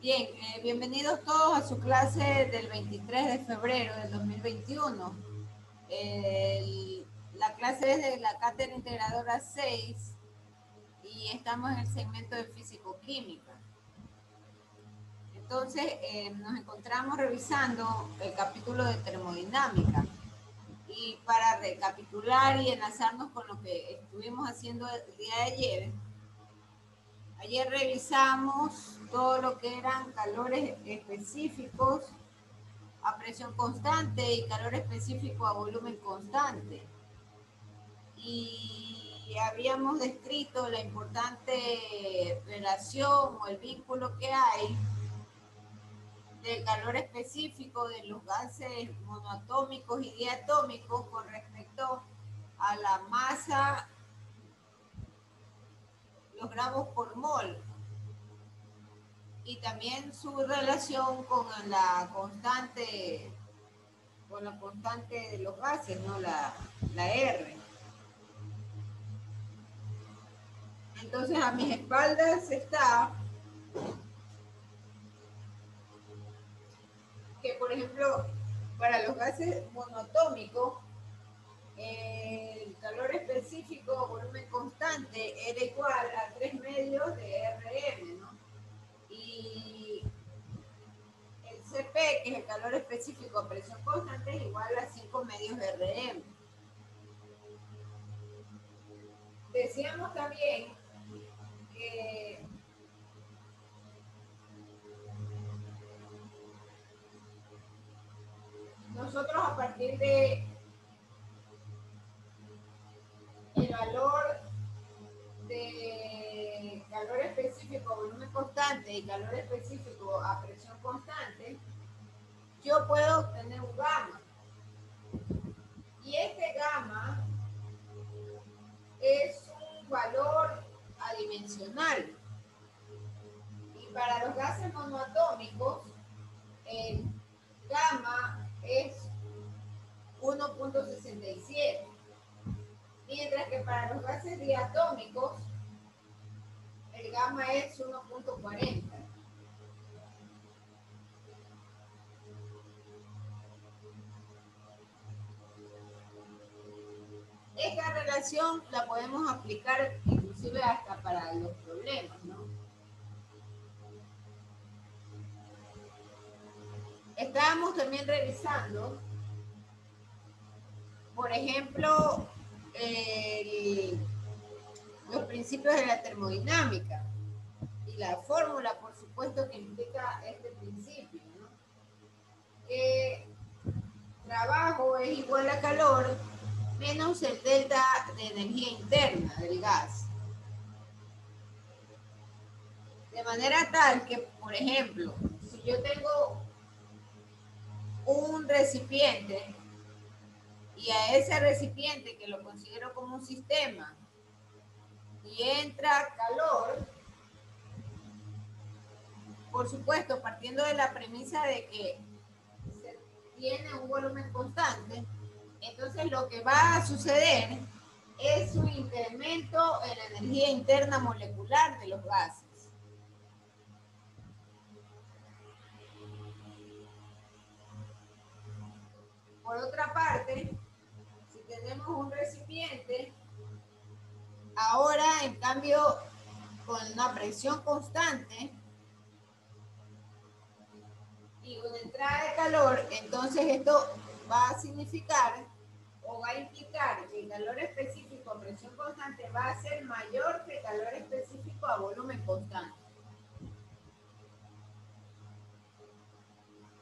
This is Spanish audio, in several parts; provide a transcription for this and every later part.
Bien, bienvenidos todos a su clase del 23 de febrero del 2021. La clase es de la Cátedra Integradora 6 y estamos en el segmento de Físico-Química. Entonces, nos encontramos revisando el capítulo de termodinámica. Y para recapitular y enlazarnos con lo que estuvimos haciendo el día de ayer revisamos todo lo que eran calores específicos a presión constante y calor específico a volumen constante. Y habíamos descrito la importante relación o el vínculo que hay del calor específico de los gases monoatómicos y diatómicos con respecto a la masa, los gramos por mol, y también su relación con la constante de los gases, ¿no? La R. Entonces a mis espaldas está que, por ejemplo, para los gases monoatómicos, el calor específico o volumen constante era igual a 3 medios de Rm, ¿no? Y el Cp, que es el calor específico a presión constante, es igual a 5 medios de Rm. Decíamos también que nosotros, a partir de el valor de calor específico a volumen constante y calor específico a presión constante, yo puedo obtener un gamma. Y este gamma es un valor adimensional. Y para los gases monoatómicos, el gamma es 1.67. Mientras que para los gases diatómicos, el gamma es 1.40. Esta relación la podemos aplicar inclusive hasta para los problemas, ¿no? Estábamos también revisando, por ejemplo, los principios de la termodinámica y la fórmula, por supuesto, que implica este principio, ¿no? Que trabajo es igual a calor menos el delta de energía interna del gas. De manera tal que, por ejemplo, si yo tengo un recipiente y a ese recipiente, que lo considero como un sistema, y entra calor, por supuesto, partiendo de la premisa de que se tiene un volumen constante, entonces lo que va a suceder es un incremento en la energía interna molecular de los gases. Por otra parte, si tenemos un recipiente, ahora en cambio con una presión constante y una entrada de calor, entonces esto va a significar o va a implicar que el calor específico a presión constante va a ser mayor que el calor específico a volumen constante.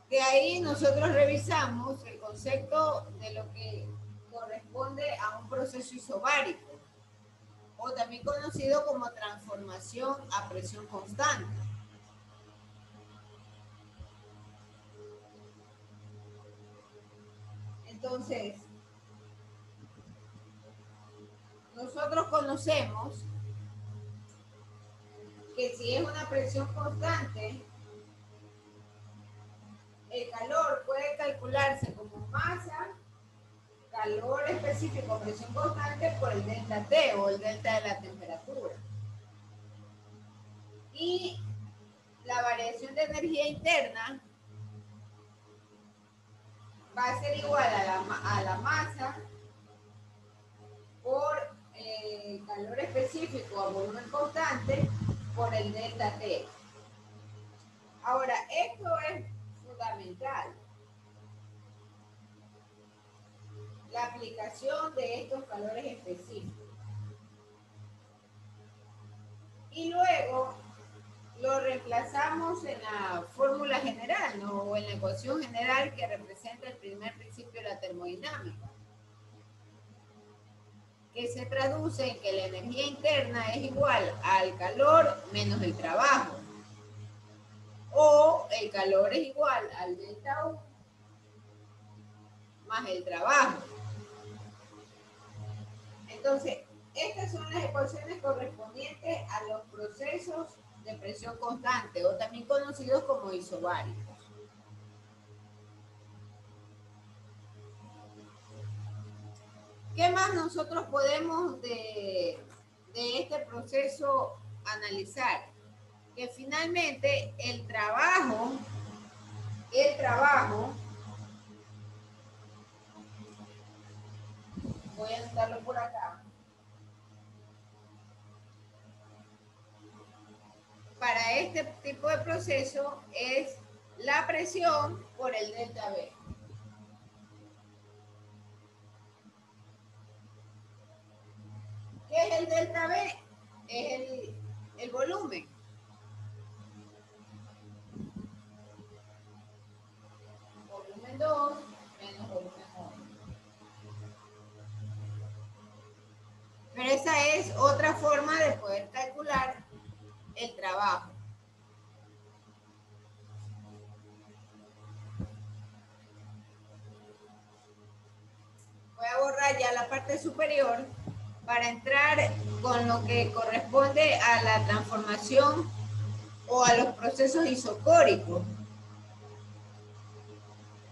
De ahí nosotros revisamos el concepto de lo que corresponde a un proceso isobárico, o también conocido como transformación a presión constante. Entonces, nosotros conocemos que si es una presión constante, el calor puede calcularse como masa, calor específico, presión constante, por el delta T o el delta de la temperatura. Y la variación de energía interna va a ser igual a la masa por calor específico a volumen constante por el delta T. Ahora, esto es fundamental. La aplicación de estos calores específicos. Y luego lo reemplazamos en la fórmula general, ¿no? O en la ecuación general que representa el primer principio de la termodinámica, que se traduce en que la energía interna es igual al calor menos el trabajo, o el calor es igual al delta U más el trabajo. Entonces, estas son las ecuaciones correspondientes a los procesos de presión constante, o también conocidos como isobáricos. ¿Qué más nosotros podemos de este proceso analizar? Que finalmente el trabajo, voy a anotarlo por acá, para este tipo de proceso es la presión por el delta B. ¿Qué es el delta B? Es el volumen. Volumen 2 menos volumen 1. Pero esa es otra forma de poder calcular el trabajo. Voy a borrar ya la parte superior para entrar con lo que corresponde a la transformación o a los procesos isocóricos.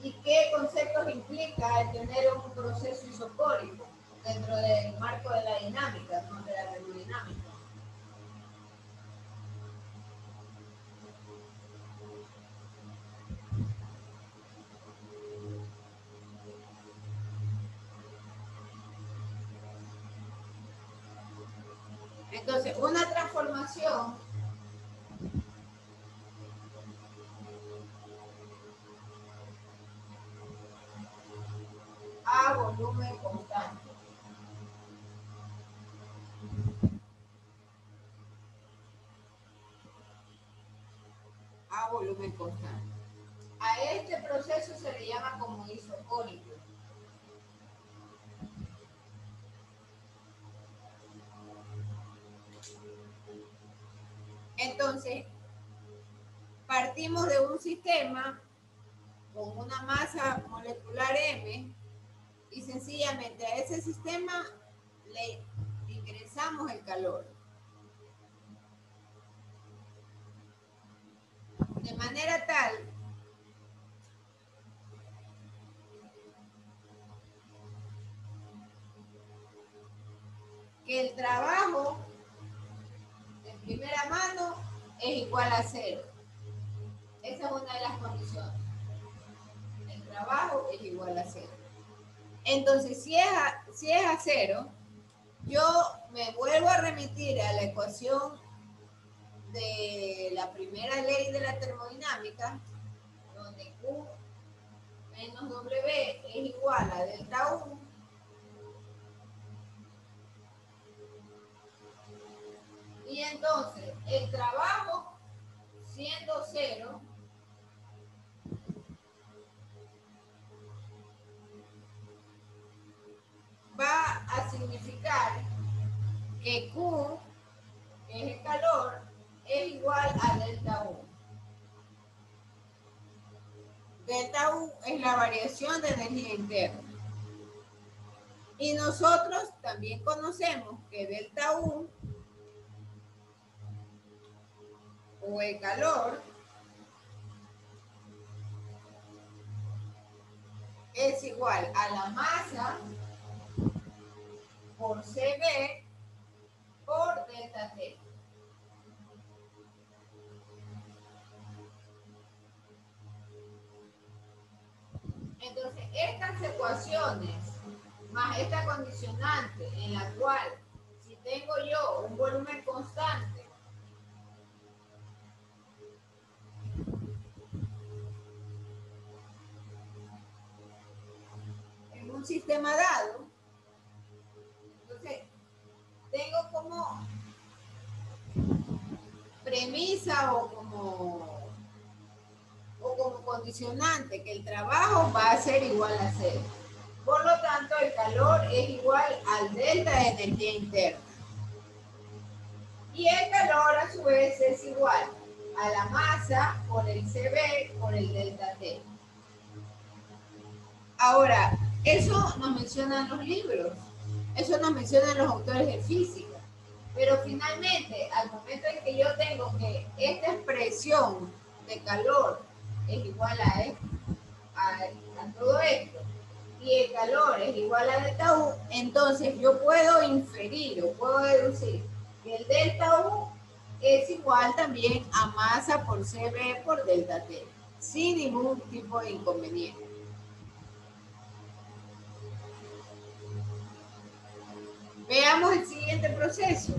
¿Y qué conceptos implica el tener un proceso isocórico dentro del marco de la dinámica, no de la termodinámica? Entonces, una transformación a volumen constante. A volumen constante. A este proceso se le llama como isocórico. Entonces, partimos de un sistema con una masa molecular M y sencillamente a ese sistema le ingresamos el calor. De manera tal que el trabajo de primera mano es igual a 0. Esa es una de las condiciones. El trabajo es igual a 0. Entonces, si es a 0, yo me vuelvo a remitir a la ecuación de la primera ley de la termodinámica, donde Q menos W es igual a delta U y entonces el trabajo siendo 0 va a significar que Q, que es el calor, es igual a delta U. Delta U es la variación de energía interna. Y nosotros también conocemos que delta U, o el calor, es igual a la masa por CB por delta T. Entonces, estas ecuaciones más esta condicionante en la cual si tengo yo un volumen constante en un sistema dado, entonces tengo como premisa o como condicionante que el trabajo va a ser igual a cero. Por lo tanto, el calor es igual al delta de energía interna. Y el calor a su vez es igual a la masa por el CB por el delta T. Ahora, eso nos mencionan los libros, eso nos mencionan los autores de física, pero finalmente, al momento en que yo tengo que esta expresión de calor es igual a todo esto, y el calor es igual a delta U, entonces yo puedo inferir o puedo deducir que el delta U es igual también a masa por CB por delta T, sin ningún tipo de inconveniente. Veamos el siguiente proceso.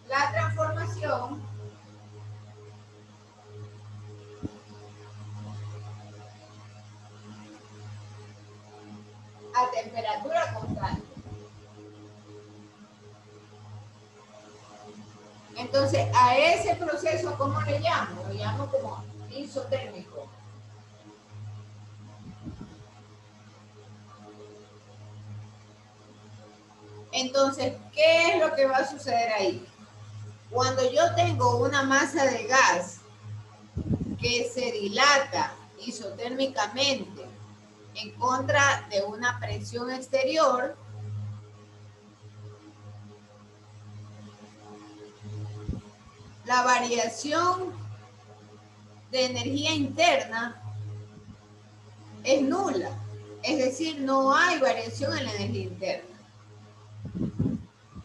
La transformación a temperatura constante. Entonces, a ese proceso, ¿cómo le llamo? Lo llamo como isotérmico. Entonces, ¿qué es lo que va a suceder ahí? Cuando yo tengo una masa de gas que se dilata isotérmicamente en contra de una presión exterior, la variación de energía interna es nula. Es decir, no hay variación en la energía interna.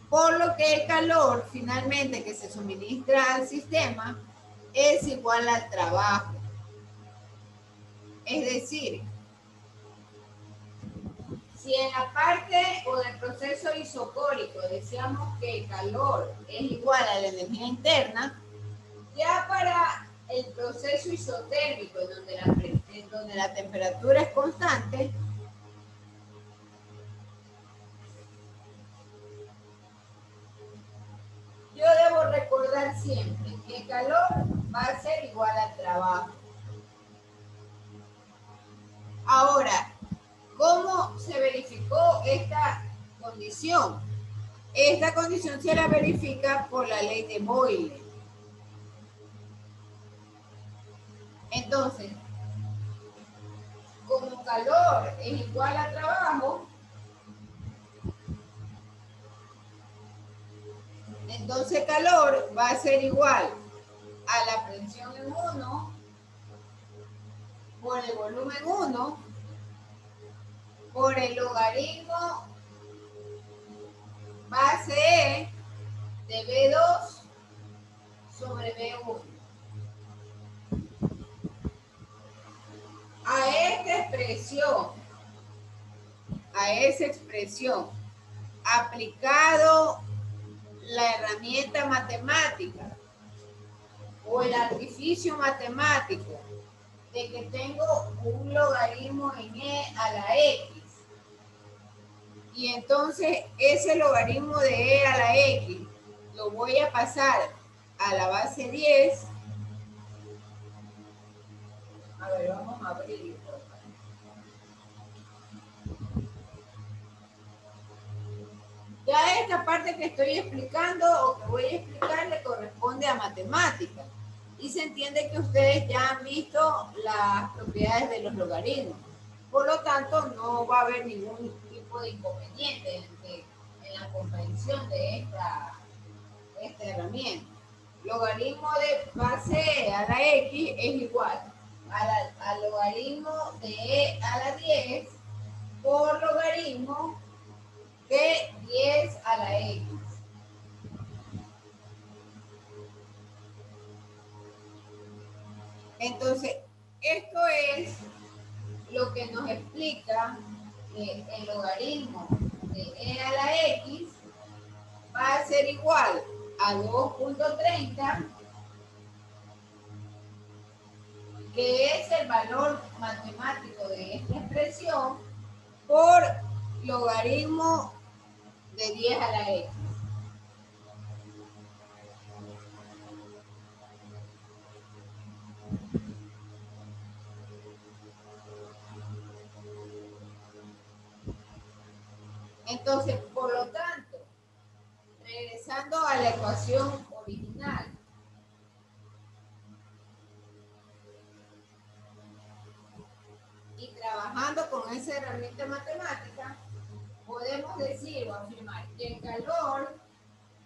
Por lo que el calor finalmente que se suministra al sistema es igual al trabajo. Es decir, si en la parte o del proceso isocórico decíamos que el calor es igual a la energía interna, ya para el proceso isotérmico, en donde la temperatura es constante, yo debo recordar siempre que el calor va a ser igual al trabajo. Ahora, ¿cómo se verificó esta condición? Esta condición se la verifica por la ley de Boyle. Entonces, como calor es igual a trabajo, entonces calor va a ser igual a la presión en 1 por el volumen 1 por el logaritmo base E de B2 sobre B1. A esa expresión, aplicado la herramienta matemática o el artificio matemático de que tengo un logaritmo en E a la X, y entonces ese logaritmo de E a la X lo voy a pasar a la base 10. A ver, vamos a abrir. Ya esta parte que estoy explicando o que voy a explicar le corresponde a matemáticas. Y se entiende que ustedes ya han visto las propiedades de los logaritmos. Por lo tanto, no va a haber ningún tipo de inconveniente en la comprensión de esta herramienta. Logaritmo de base E a la X es igual al logaritmo de E a la 10 por logaritmo de 10 a la X. Entonces, esto es lo que nos explica que el logaritmo de e a la x va a ser igual a 2.30, que es el valor matemático de esta expresión, por logaritmo de 10 a la x. Entonces, por lo tanto, regresando a la ecuación original, y trabajando con esa herramienta matemática, podemos decir o afirmar que el calor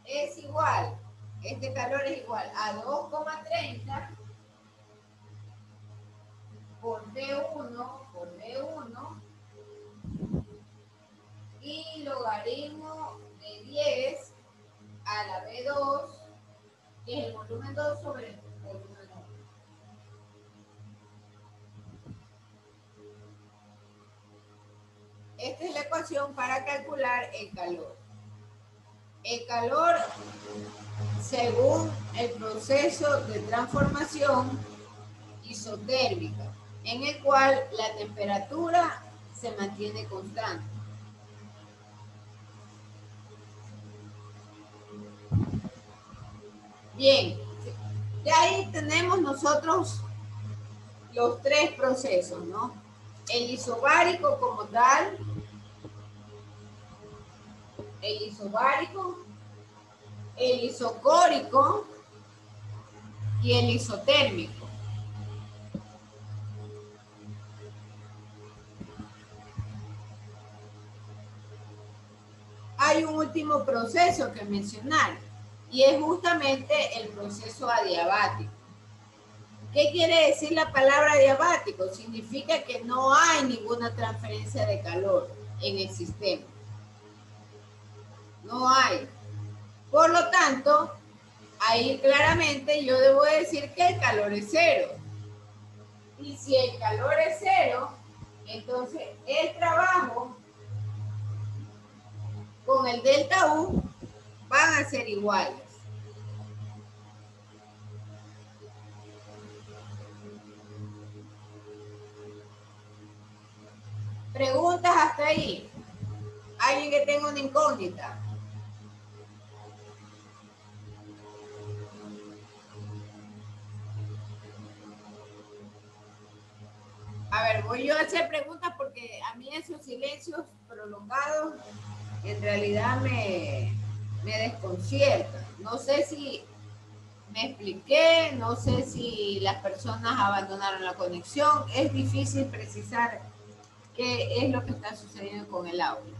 es igual, este calor es igual a 2,30 por B1 y logaritmo de 10 a la B2, que es el volumen 2 sobre el volumen 1. Esta es la ecuación para calcular el calor. El calor, según el proceso de transformación isotérmica, en el cual la temperatura se mantiene constante. Bien, de ahí tenemos nosotros los tres procesos, ¿no? El isobárico como tal, el isobárico, el isocórico y el isotérmico. Hay un último proceso que mencionar y es justamente el proceso adiabático. ¿Qué quiere decir la palabra adiabático? Significa que no hay ninguna transferencia de calor en el sistema. No hay. Por lo tanto, ahí claramente yo debo decir que el calor es cero. Y si el calor es cero, entonces el trabajo con el delta U van a ser iguales. Preguntas hasta ahí. ¿Alguien que tenga una incógnita? A ver, voy yo a hacer preguntas porque a mí esos silencios prolongados en realidad me desconciertan. No sé si me expliqué, no sé si las personas abandonaron la conexión. Es difícil precisar qué es lo que está sucediendo con el audio.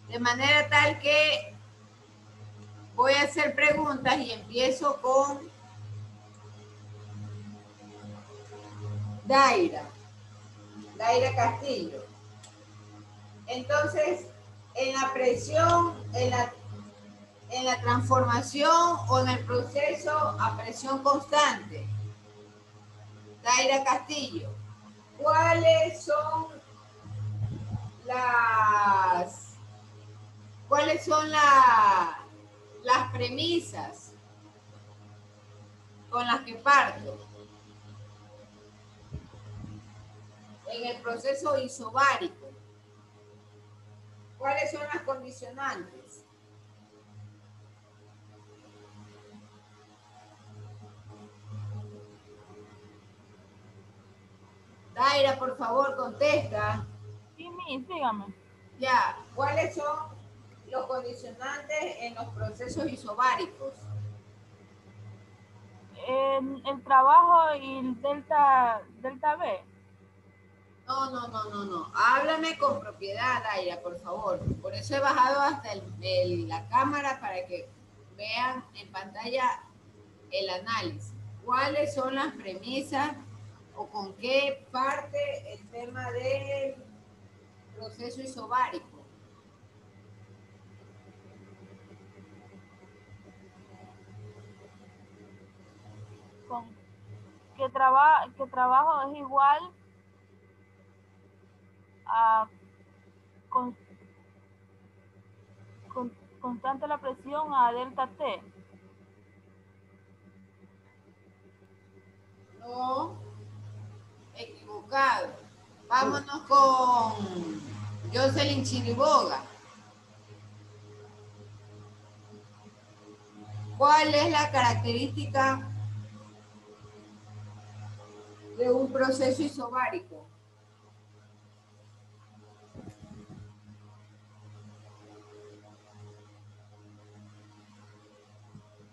De manera tal que voy a hacer preguntas y empiezo con Daira Castillo. Entonces, en la presión, en la transformación o en el proceso a presión constante, Daira Castillo, ¿cuáles son las premisas con las que parto en el proceso isobárico? ¿Cuáles son las condicionantes? Daira, por favor, contesta. Sí, dígame. Ya, ¿cuáles son los condicionantes en los procesos isobáricos? El trabajo y el delta B. No. Háblame con propiedad, Daira, por favor. Por eso he bajado hasta la cámara para que vean en pantalla el análisis. ¿Cuáles son las premisas o con qué parte el tema del proceso isobárico? Con que trabajo es igual a con- constante la presión a delta T. No, equivocado. Vámonos con Jocelyn Chiriboga. ¿Cuál es la característica de un proceso isobárico?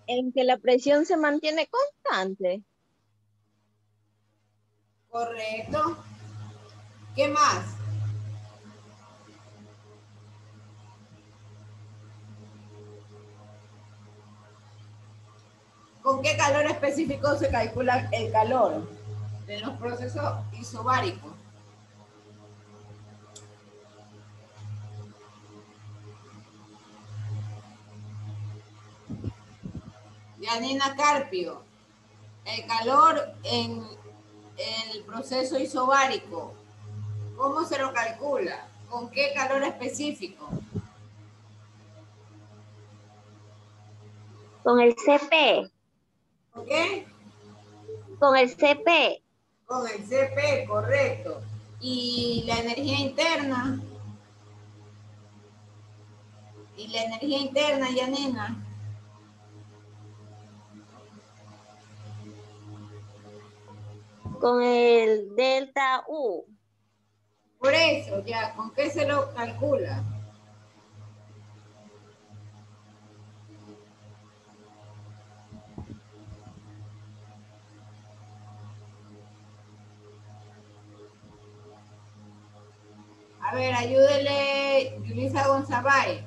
En que la presión se mantiene constante. Correcto. ¿Qué más? ¿Con qué calor específico se calcula el calor de los procesos isobáricos? Yanina Carpio, el calor en el proceso isobárico, ¿cómo se lo calcula? ¿Con qué calor específico? Con el CP. ¿Con qué? Con el CP. Con el CP, correcto. ¿Y la energía interna? ¿Y la energía interna, Yanina? Con el delta U. Por eso, ya, ¿con qué se lo calcula? A ver, ayúdele, Yulisa González.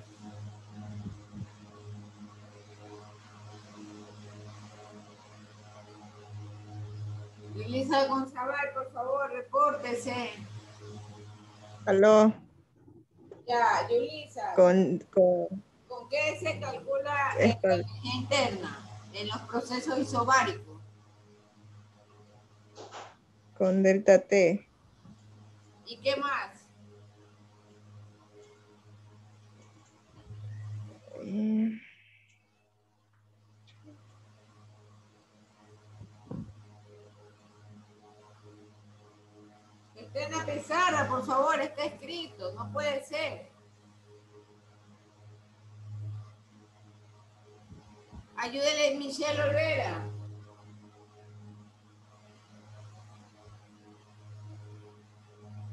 Yulisa González, por favor, repórtese. Aló, Ya, Yulisa, con ¿con qué se calcula la esta, energía interna en los procesos isobáricos? con delta T. ¿Y qué más? Eh, Esté en la pizarra, por favor, está escrito, no puede ser. Ayúdele, Michelle Olvera.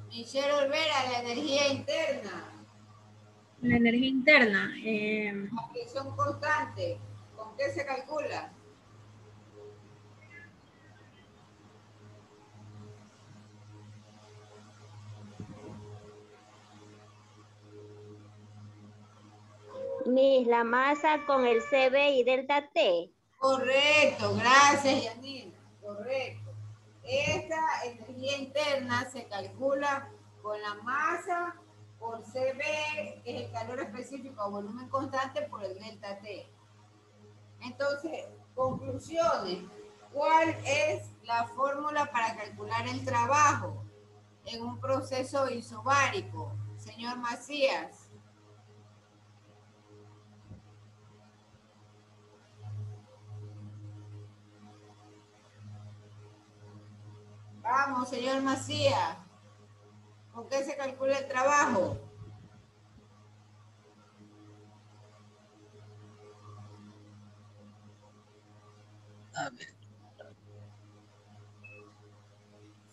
Michelle Olvera, la energía interna, La energía interna, la presión constante, ¿con qué se calcula? Miss, la masa con el CB y delta T. Correcto, gracias, Yanina. Correcto. Esta energía interna se calcula con la masa por CB, que es el calor específico a volumen constante, por el delta T. Entonces, conclusiones. ¿Cuál es la fórmula para calcular el trabajo en un proceso isobárico? Señor Macías. Vamos, señor Macías. ¿Con qué se calcula el trabajo?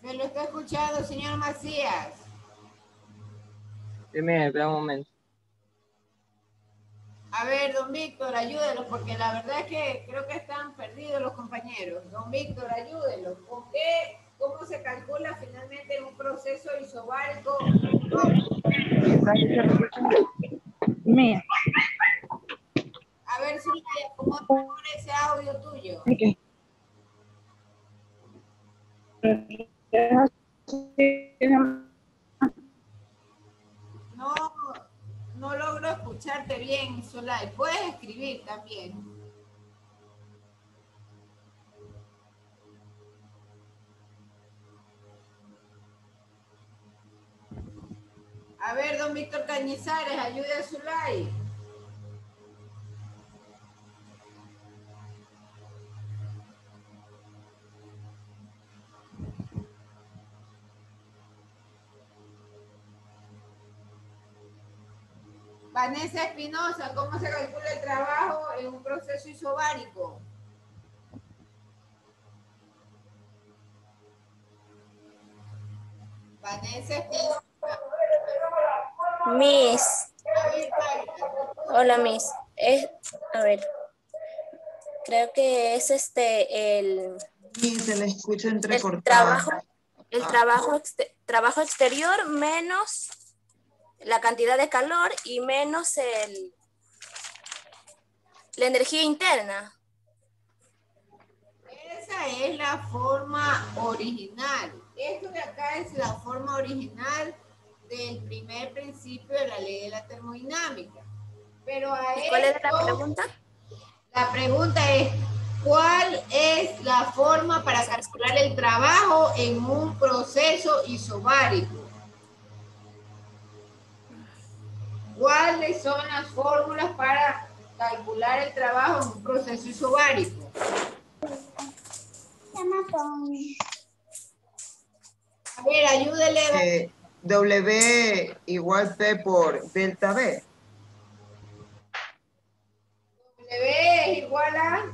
Se lo está escuchando, señor Macías. Dime, espera un momento. A ver, don Víctor, ayúdelos, porque la verdad es que creo que están perdidos los compañeros. Don Víctor, ayúdelos. ¿Con qué, cómo se calcula finalmente un proceso isobárico? mía. A ver, Zulaya, ¿cómo por ese audio tuyo? No, no logro escucharte bien, Zulay. Puedes escribir también. A ver, don Víctor Cañizares, ayude a Zulay. Vanessa Espinosa, ¿cómo se calcula el trabajo en un proceso isobárico? Vanessa Espinosa. Miss, A ver, Magda. hola Miss. A ver, creo que es Y se le escucha el entrecortado. trabajo exterior menos la cantidad de calor y menos la energía interna. Esa es la forma original. Esto de acá es la forma original del primer principio de la ley de la termodinámica. Pero a ¿Y cuál era la esto, pregunta? la pregunta es, ¿cuál es la forma para calcular el trabajo en un proceso isobárico? ¿Cuáles son las fórmulas para calcular el trabajo en un proceso isobárico? A ver, ayúdele. W igual P por delta B. W es igual a...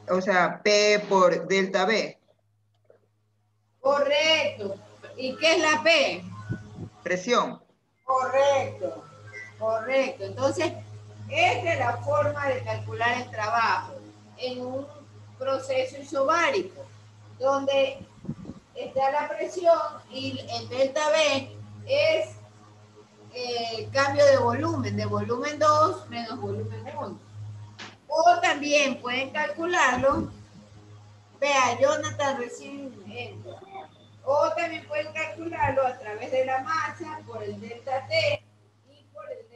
O sea, P por delta B. Correcto. ¿Y qué es la P? Presión. Correcto. Correcto. Entonces, esta es la forma de calcular el trabajo en un proceso isobárico, donde está la presión y el delta B es cambio de volumen 2 menos volumen 1. O también pueden calcularlo, vea, Jonathan recién entra. O también pueden calcularlo a través de la masa por el delta T y por el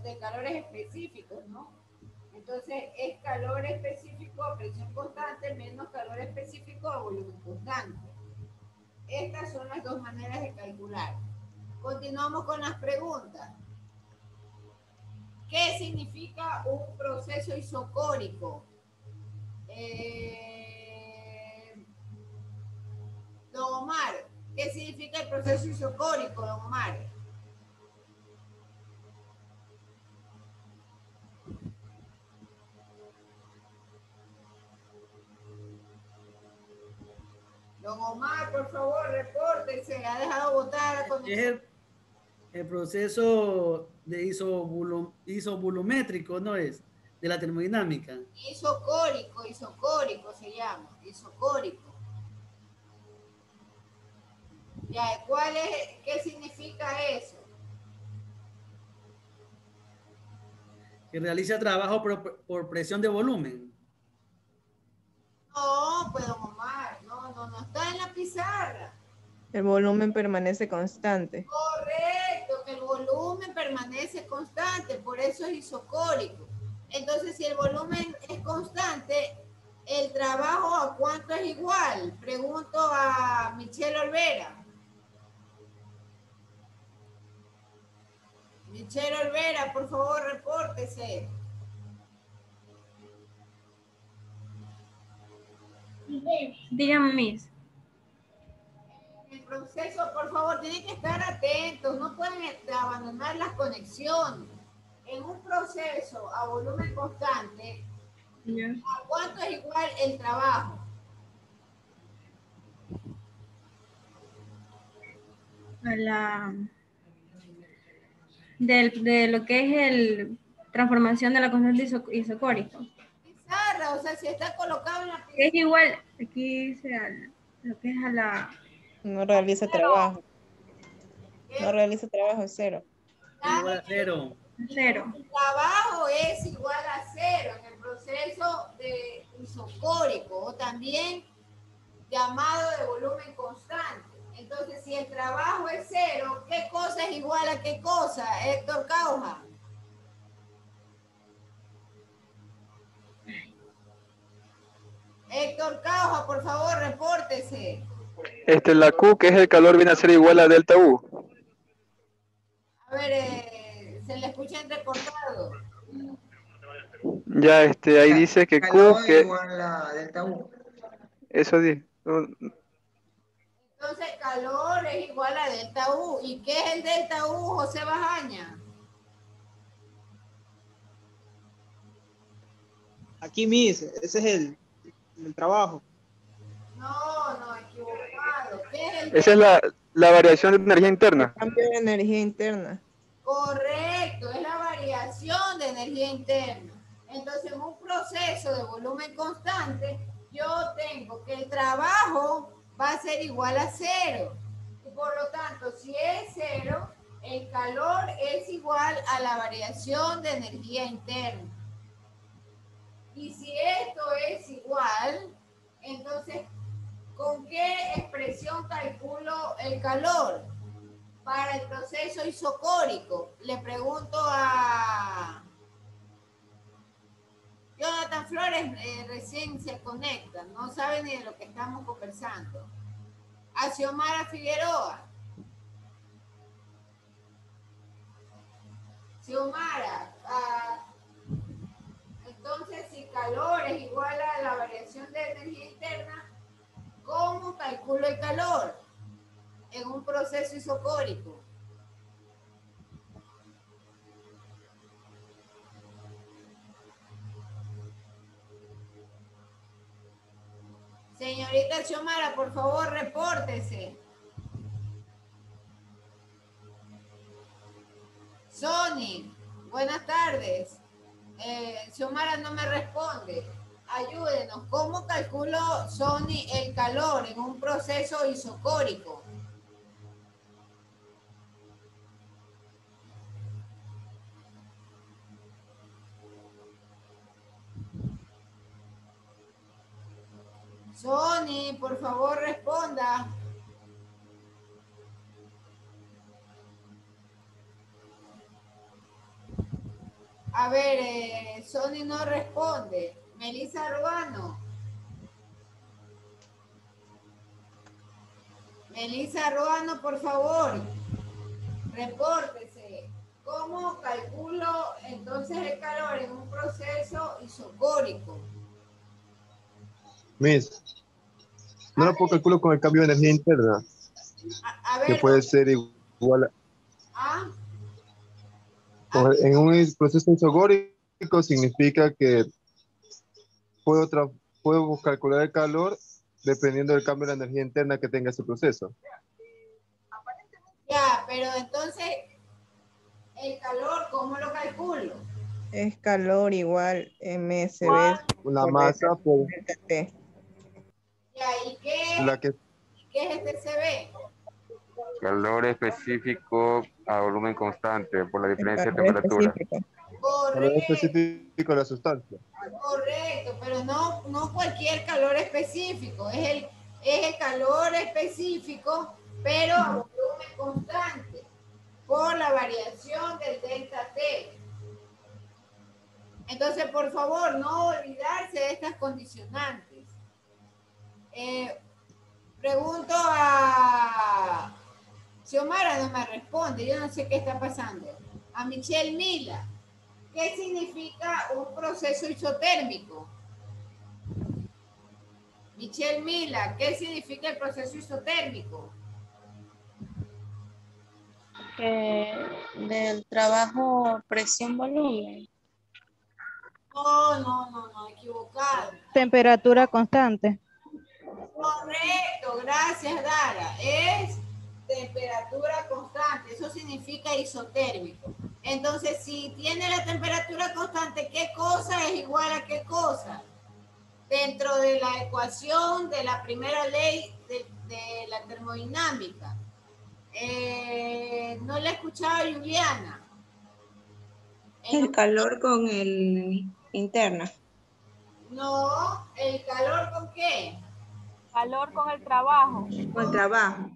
de calores específicos, ¿no? Entonces es calor específico a presión constante menos calor específico a volumen constante. Estas son las dos maneras de calcular. Continuamos con las preguntas. ¿Qué significa un proceso isocórico? Don Omar, ¿qué significa el proceso isocórico, don Omar? Don Omar, por favor, repórtese. Ha dejado botar la conexión. El proceso de isovolumétrico, ¿no es? De la termodinámica. Isocórico se llama, isocórico. Ya, ¿qué significa eso? Que realiza trabajo por presión de volumen. No, pues don Omar, no está en la pizarra. El volumen permanece constante. Correcto, que el volumen permanece constante, por eso es isocórico. Entonces, si el volumen es constante, ¿el trabajo a cuánto es igual? Pregunto a Michelle Olvera. Michelle Olvera, por favor, repórtese. Dígame, Miss. El proceso, por favor, tienen que estar atentos, no pueden abandonar las conexiones. En un proceso a volumen constante, ¿a cuánto es igual el trabajo? A de lo que es el transformación de la constante isocórica. Pizarra, o sea, si está colocado en la pizarra. Es igual, aquí dice lo que es a la... No realiza trabajo. No realiza trabajo, cero. Igual a 0. Cero. El trabajo es igual a 0 en el proceso de isocórico o también llamado de volumen constante. Entonces, si el trabajo es 0, ¿qué cosa es igual a qué cosa, Héctor Cauja? Héctor Cauja. Roja, por favor, repórtese. La Q, que es el calor, viene a ser igual a delta U. A ver, se le escucha entrecortado. Ya, ahí dice que Q, Calor que igual a delta U. eso dice. Entonces, calor es igual a delta U. ¿Y qué es el delta U, José Bajaña? Aquí, Miss, ese es el trabajo. No, equivocado. ¿Qué es el Esa es la variación de energía interna. Cambio de energía interna. Correcto, es la variación de energía interna. Entonces, en un proceso de volumen constante, yo tengo que el trabajo va a ser igual a cero. Y por lo tanto, si es cero, el calor es igual a la variación de energía interna. Y si esto es igual, entonces, ¿con qué expresión calculo el calor? Para el proceso isocórico, le pregunto a Jonathan Flores, recién se conecta, no sabe ni de lo que estamos conversando. A Xiomara Figueroa. Xiomara, entonces si calor es igual a la variación de energía interna, ¿cómo calculo el calor en un proceso isocórico? Señorita Xiomara, por favor, repórtese. Sony, buenas tardes. Xiomara no me responde. Ayúdenos. ¿Cómo calculo, Sony, el calor en un proceso isocórico? Sony, por favor, responda. A ver, Sony no responde. Melissa Ruano. Melissa Ruano, por favor, repórtese. ¿Cómo calculo entonces el calor en un proceso isocórico? Miss, no lo puedo calcular con el cambio de energía interna, A ver, que puede ser igual ¿ah? en un proceso isogórico significa que puedo calcular el calor dependiendo del cambio de la energía interna que tenga ese proceso. Ya, pero entonces, el calor, ¿cómo lo calculo? Es calor igual MSB. Una masa por delta T. Ya, ¿y qué es este CB? Calor específico a volumen constante por la diferencia de Calor temperatura. específico. calor específico de la sustancia. Correcto, pero no cualquier calor específico, es el calor específico, pero a volumen constante, por la variación del delta T. Entonces, por favor, no olvidarse de estas condicionantes. Pregunto a Xiomara, no me responde, yo no sé qué está pasando. A Michelle Mila, ¿qué significa un proceso isotérmico? Michelle Mila, ¿qué significa el proceso isotérmico? Del trabajo presión-volumen. No, equivocado. Temperatura constante. Correcto, gracias Dara. Es temperatura constante, eso significa isotérmico. Entonces, si tiene la temperatura constante, ¿qué cosa es igual a qué cosa? Dentro de la ecuación de la primera ley de la termodinámica. No la he escuchado, Juliana. El calor con el interna. No, ¿el calor con qué? Calor con el trabajo. Con trabajo.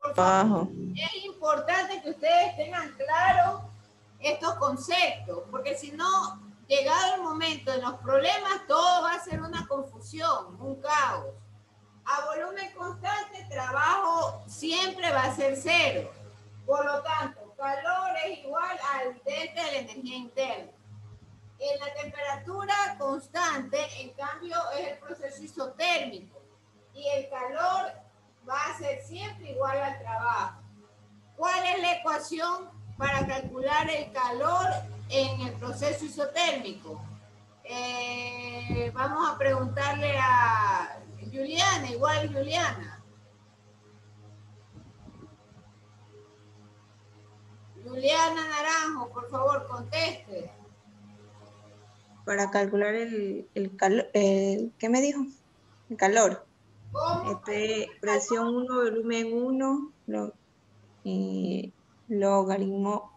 Por favor, es importante que ustedes tengan claro estos conceptos, porque si no, llegado el momento de los problemas, todo va a ser una confusión, un caos. A volumen constante, trabajo siempre va a ser cero. Por lo tanto, calor es igual al delta de la energía interna. En la temperatura constante, en cambio, es el proceso isotérmico. Y el calor va a ser siempre igual al trabajo. ¿Cuál es la ecuación para calcular el calor en el proceso isotérmico? Vamos a preguntarle a Juliana, igual Juliana. Juliana Naranjo, por favor, conteste. Para calcular el calor, ¿qué me dijo? El calor. ¿Cómo? Presión 1, volumen 1, logaritmo.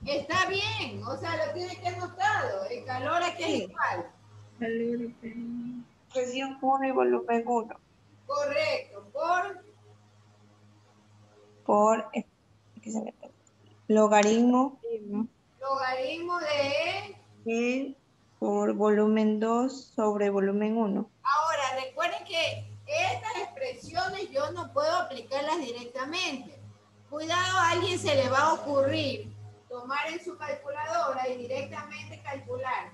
Está bien, o sea, lo tiene que anotado. El calor aquí es igual. Presión 1 y volumen 1. Correcto, Por logaritmo. Logaritmo de... por volumen 2 sobre volumen 1. Ahora, recuerden que estas expresiones yo no puedo aplicarlas directamente. Cuidado, a alguien se le va a ocurrir tomar en su calculadora y directamente calcular.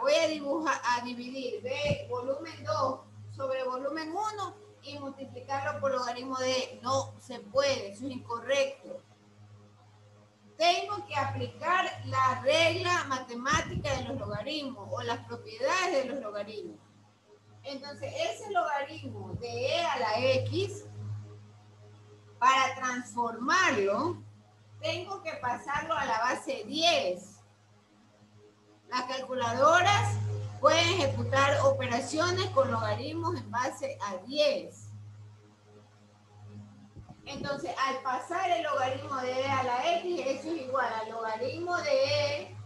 Voy a dividir volumen 2 sobre volumen 1 y multiplicarlo por logaritmo de... No se puede, eso es incorrecto. Tengo que aplicar la regla matemática de los logaritmos o las propiedades de los logaritmos. Entonces, ese logaritmo de e a la x, para transformarlo, tengo que pasarlo a la base 10. Las calculadoras pueden ejecutar operaciones con logaritmos en base a 10. Entonces, al pasar el logaritmo de e a la x, eso es igual al logaritmo de e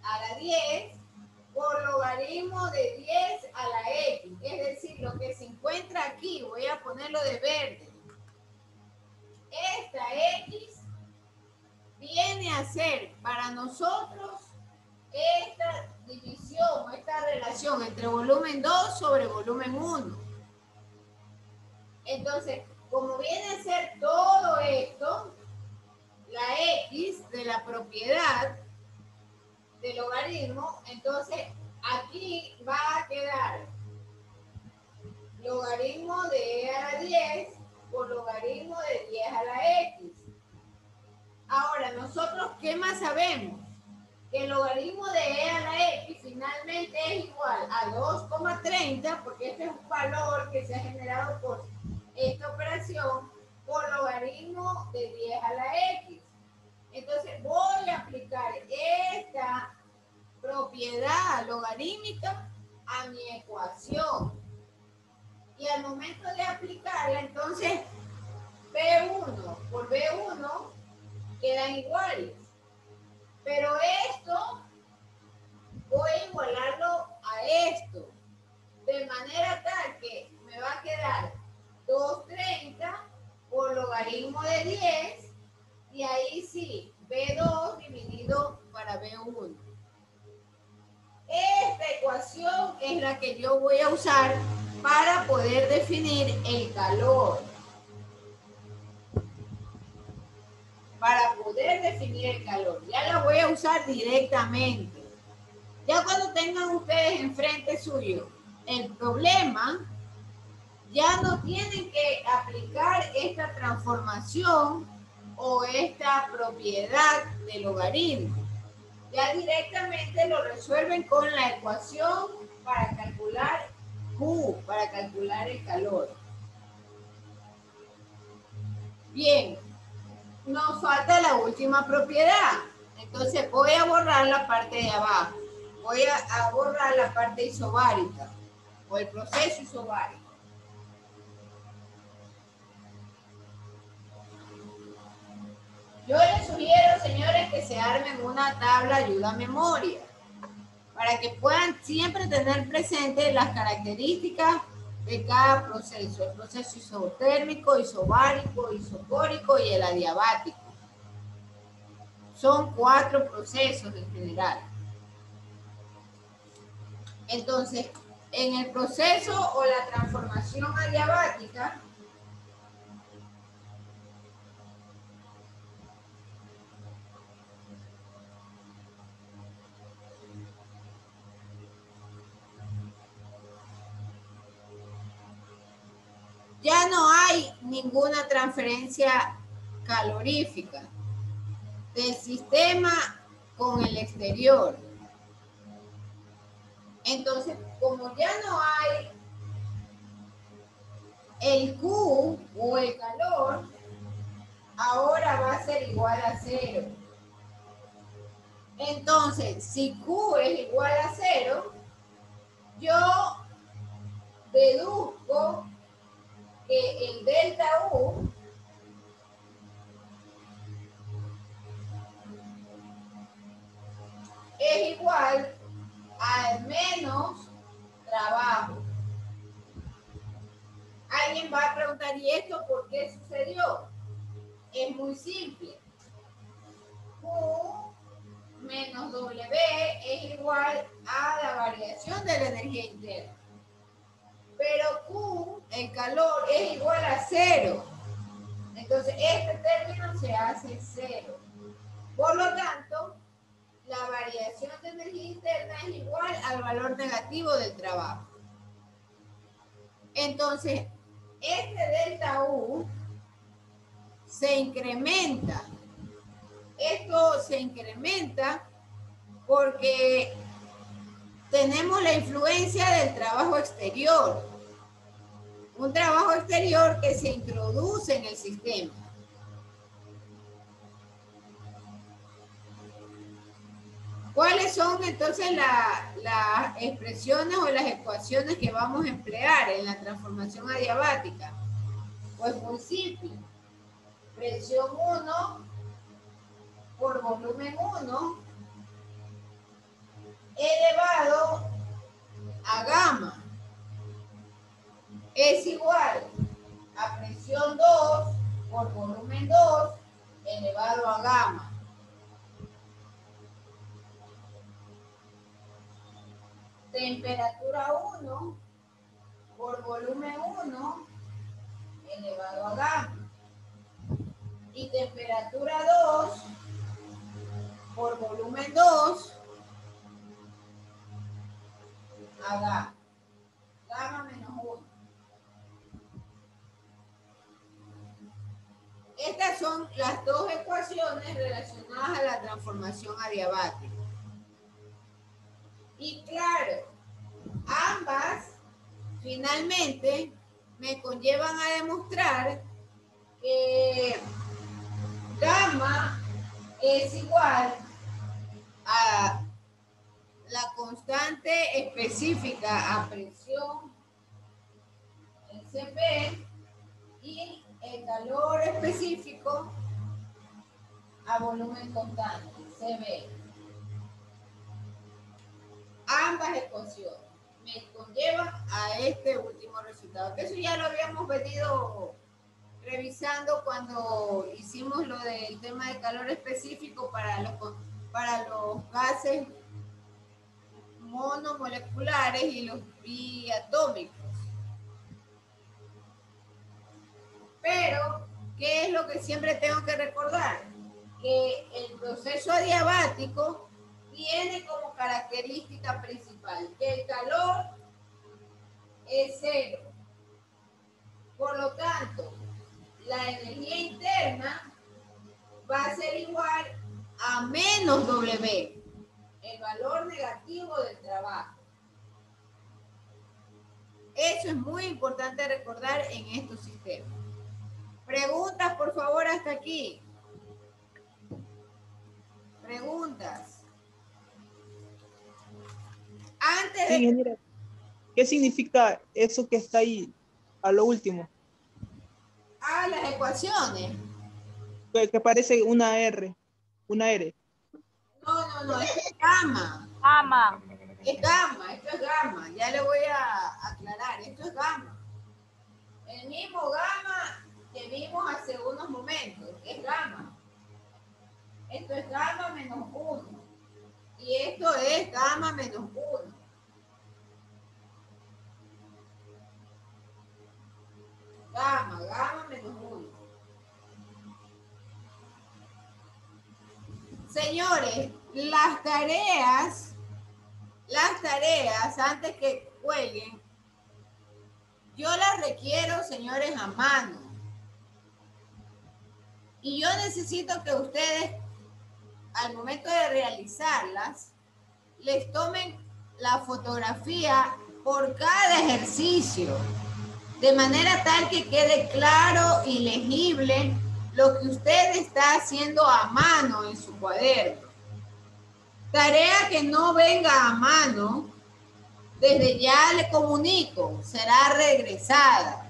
a la 10 por logaritmo de 10 a la x. Es decir, lo que se encuentra aquí, voy a ponerlo de verde. Esta x viene a ser para nosotros esta división, esta relación entre volumen 2 sobre volumen 1. Entonces, como viene a ser todo esto, la x de la propiedad del logaritmo, entonces aquí va a quedar logaritmo de e a la 10 por logaritmo de 10 a la x. Ahora, nosotros, ¿qué más sabemos? Que el logaritmo de e a la x finalmente es igual a 2,30, porque este es un valor que se ha generado por esta operación, por logaritmo de 10 a la x. Entonces, voy a aplicar esta propiedad logarítmica a mi ecuación. Y al momento de aplicarla, entonces, B1 por B1 quedan iguales. Pero esto, voy a igualarlo a esto. De manera tal que me va a quedar 230 por logaritmo de 10. Y ahí sí, B2 dividido para B1. Esta ecuación es la que yo voy a usar para poder definir el calor. Para poder definir el calor. Ya la voy a usar directamente. Ya cuando tengan ustedes enfrente suyo el problema, ya no tienen que aplicar esta transformación o esta propiedad de logaritmo. Ya directamente lo resuelven con la ecuación para calcular Q, para calcular el calor. Bien, nos falta la última propiedad. Entonces voy a borrar la parte de abajo. Voy a borrar la parte isobárica o el proceso isobárico. Yo les sugiero, señores, que se armen una tabla ayuda a memoria para que puedan siempre tener presente las características de cada proceso. El proceso isotérmico, isobárico, isocórico y el adiabático. Son 4 procesos en general. Entonces, en el proceso o la transformación adiabática, ya no hay ninguna transferencia calorífica del sistema con el exterior. Entonces, como ya no hay el Q o el calor, ahora va a ser igual a 0. Entonces, si Q es igual a 0, yo deduzco que el delta U es igual al menos trabajo. Alguien va a preguntar, ¿y esto por qué sucedió? Es muy simple. Q menos W es igual a la variación de la energía interna. Pero Q, el calor, es igual a 0. Entonces, este término se hace 0. Por lo tanto, la variación de energía interna es igual al valor negativo del trabajo. Entonces, este delta U se incrementa. Esto se incrementa porque tenemos la influencia del trabajo exterior. Un trabajo exterior que se introduce en el sistema. ¿Cuáles son entonces las expresiones o las ecuaciones que vamos a emplear en la transformación adiabática? Pues muy simple. Presión 1 por volumen 1 elevado a gamma es igual a presión 2 por volumen 2 elevado a gamma. Temperatura 1 por volumen 1 elevado a gamma. Y temperatura 2 por volumen 2 a gamma. Gamma menos 1. Estas son las dos ecuaciones relacionadas a la transformación adiabática. Y claro, ambas finalmente me conllevan a demostrar que gamma es igual a la constante específica a presión, el Cp, y el calor específico a volumen constante, Cb. Ambas ecuaciones me conllevan a este último resultado. Eso ya lo habíamos venido revisando cuando hicimos lo del tema de calor específico para los gases monomoleculares y los biatómicos. Pero, ¿qué es lo que siempre tengo que recordar? Que el proceso adiabático tiene como característica principal que el calor es 0. Por lo tanto, la energía interna va a ser igual a menos W, el valor negativo del trabajo. Eso es muy importante recordar en estos sistemas. Preguntas, por favor, hasta aquí. Preguntas. Antes de... Ingeniera, ¿qué significa eso que está ahí a lo último? Ah, las ecuaciones. Que parece una R, una R. No, esto es gamma. Gamma. Es gamma, esto es gamma. Ya le voy a aclarar, esto es gamma. El mismo gamma que vimos hace unos momentos, es gamma. Esto es gamma menos 1. Y esto es gamma menos 1. Gamma menos 1. Señores, las tareas, antes que cuelguen, yo las requiero, señores, a mano. Y yo necesito que ustedes, al momento de realizarlas, les tomen la fotografía por cada ejercicio, de manera tal que quede claro y legible lo que usted está haciendo a mano en su cuaderno. Tarea que no venga a mano, desde ya le comunico, será regresada.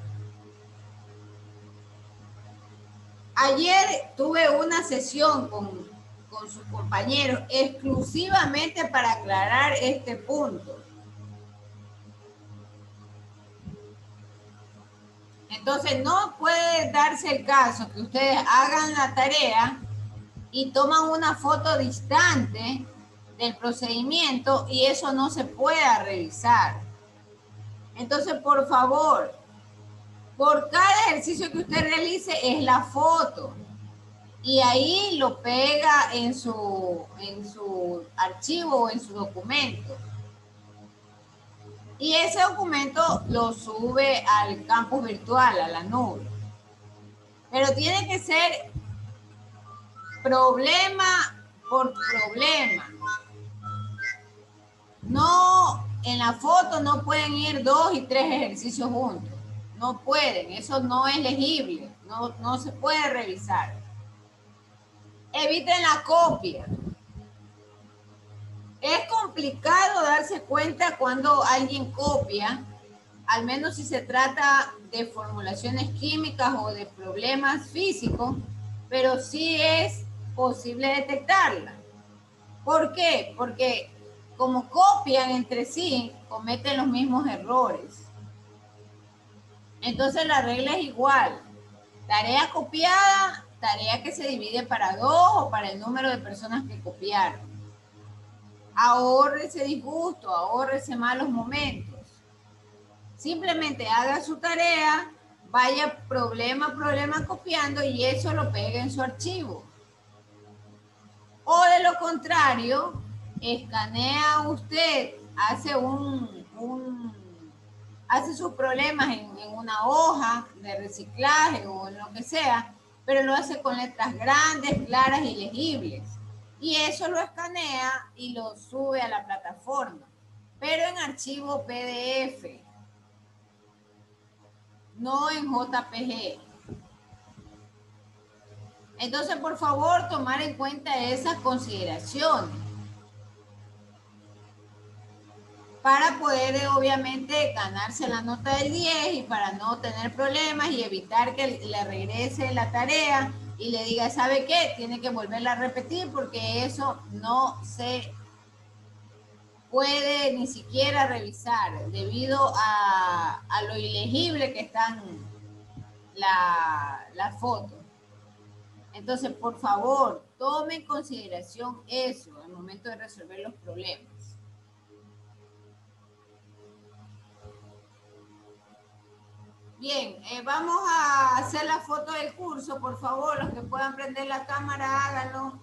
Ayer tuve una sesión con sus compañeros exclusivamente para aclarar este punto. Entonces, no puede darse el caso que ustedes hagan la tarea y toman una foto distante del procedimiento y eso no se pueda revisar. Entonces, por favor, por cada ejercicio que usted realice es la foto y ahí lo pega en su archivo o en su documento. Y ese documento lo sube al campus virtual, a la nube. Pero tiene que ser problema por problema. No, en la foto no pueden ir 2 y 3 ejercicios juntos. No pueden, eso no es legible, no se puede revisar. Eviten la copia. Es complicado darse cuenta cuando alguien copia, al menos si se trata de formulaciones químicas o de problemas físicos, pero sí es posible detectarla. ¿Por qué? Porque como copian entre sí, cometen los mismos errores. Entonces la regla es igual. Tarea copiada, tarea que se divide para 2 o para el número de personas que copiaron. Ahórrese disgusto, ahórrese malos momentos. Simplemente haga su tarea, vaya problema a problema copiando y eso lo pega en su archivo. O de lo contrario, escanea usted, hace sus problemas en una hoja de reciclaje o en lo que sea, pero lo hace con letras grandes, claras y legibles. Y eso lo escanea y lo sube a la plataforma, pero en archivo PDF, no en JPG. Entonces, por favor, tomar en cuenta esas consideraciones para poder, obviamente, ganarse la nota del 10 y para no tener problemas y evitar que le regrese la tarea y le diga, ¿sabe qué? Tiene que volverla a repetir porque eso no se puede ni siquiera revisar debido a lo ilegible que están las fotos. Entonces, por favor, tome en consideración eso al momento de resolver los problemas. Bien, vamos a hacer la foto del curso, por favor, los que puedan prender la cámara, háganlo.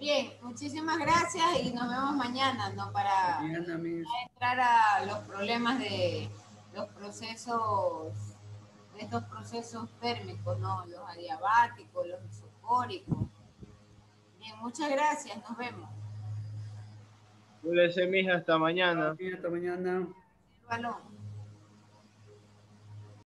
Bien, muchísimas gracias y nos vemos mañana, ¿no? Para Mañana, Miss. entrar a los problemas de los procesos, de estos procesos térmicos, ¿no? Los adiabáticos, los isocóricos. Bien, muchas gracias, nos vemos. Cuídese, mija, hasta mañana. Hasta mañana. Balón.